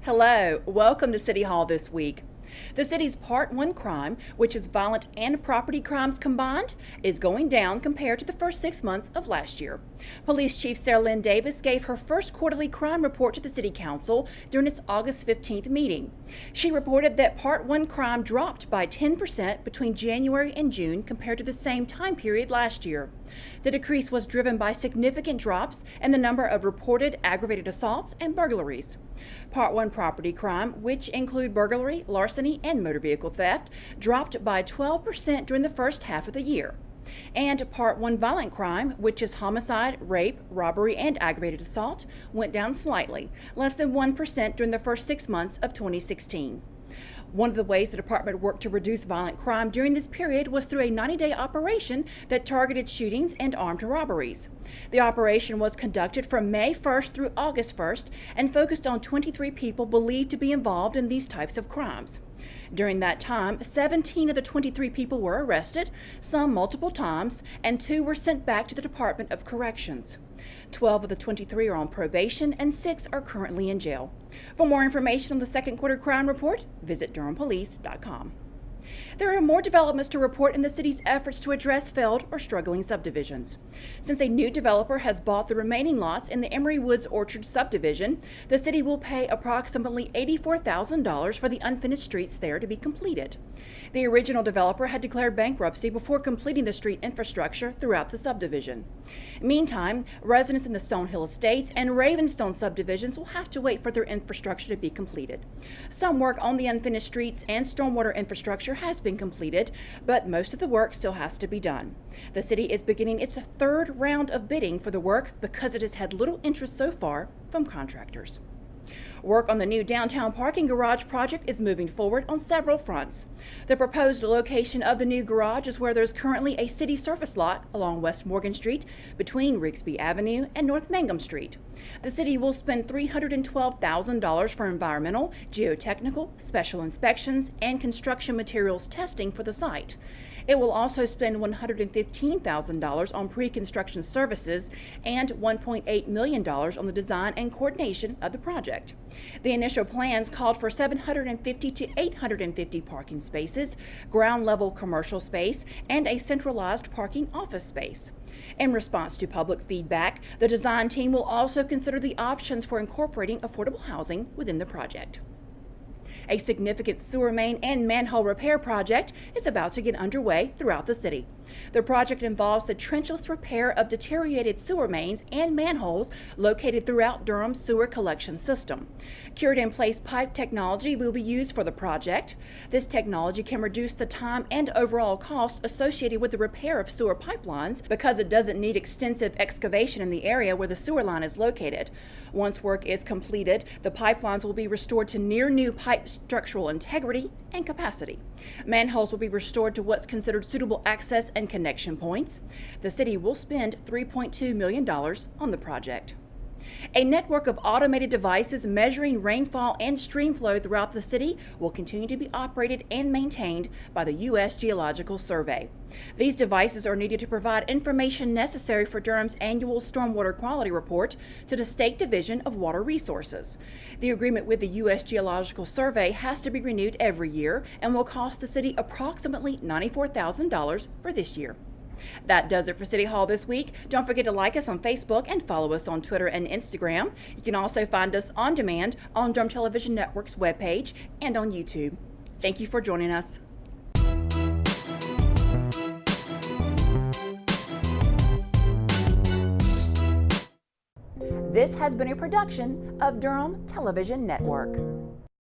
Hello, welcome to City Hall this week. The city's Part 1 crime, which is violent and property crimes combined, is going down compared to the first 6 months of last year. Police Chief Cerelyn Davis gave her first quarterly crime report to the City Council during its August 15th meeting. She reported that Part 1 crime dropped by 10% between January and June compared to the same time period last year. The decrease was driven by significant drops in the number of reported aggravated assaults and burglaries. Part 1 property crime, which include burglary, larceny, and motor vehicle theft, dropped by 12% during the first half of the year. And Part 1 violent crime, which is homicide, rape, robbery, and aggravated assault, went down slightly, less than 1% during the first 6 months of 2016. One of the ways the department worked to reduce violent crime during this period was through a 90-day operation that targeted shootings and armed robberies. The operation was conducted from May 1st through August 1st and focused on 23 people believed to be involved in these types of crimes. During that time, 17 of the 23 people were arrested, some multiple times, and 2 were sent back to the Department of Corrections. 12 of the 23 are on probation and 6 are currently in jail. For more information on the second quarter crime report, visit durhampolice.com. There are more developments to report in the city's efforts to address failed or struggling subdivisions. Since a new developer has bought the remaining lots in the Emorywoods Orchards Subdivision, the city will pay approximately $84,000 for the unfinished streets there to be completed. The original developer had declared bankruptcy before completing the street infrastructure throughout the subdivision. Meantime, residents in the Stonehill Estates and Ravenstone subdivisions will have to wait for their infrastructure to be completed. Some work on the unfinished streets and stormwater infrastructure has been completed, but most of the work still has to be done. The city is beginning its third round of bidding for the work because it has had little interest so far from contractors. Work on the new downtown parking garage project is moving forward on several fronts. The proposed location of the new garage is where there's currently a city surface lot along West Morgan Street between Rigsbee Avenue and North Mangum Street. The city will spend $312,000 for environmental, geotechnical, special inspections, and construction materials testing for the site. It will also spend $115,000 on pre-construction services and $1.8 million on the design and coordination of the project. The initial plans called for 750 to 850 parking spaces, ground-level commercial space, and a centralized parking office space. In response to public feedback, the design team will also consider the options for incorporating affordable housing within the project. A significant sewer main and manhole repair project is about to get underway throughout the city. The project involves the trenchless repair of deteriorated sewer mains and manholes located throughout Durham's sewer collection system. Cured-in-place pipe technology will be used for the project. This technology can reduce the time and overall cost associated with the repair of sewer pipelines because it doesn't need extensive excavation in the area where the sewer line is located. Once work is completed, the pipelines will be restored to near-new pipe structural integrity and capacity. Manholes will be restored to what's considered suitable access and connection points. The city will spend $3.2 million on the project. A network of automated devices measuring rainfall and stream flow throughout the city will continue to be operated and maintained by the U.S. Geological Survey. These devices are needed to provide information necessary for Durham's annual stormwater quality report to the State Division of Water Resources. The agreement with the U.S. Geological Survey has to be renewed every year and will cost the city approximately $94,000 for this year. That does it for City Hall this week. Don't forget to like us on Facebook and follow us on Twitter and Instagram. You can also find us on demand on Durham Television Network's webpage and on YouTube. Thank you for joining us. This has been a production of Durham Television Network.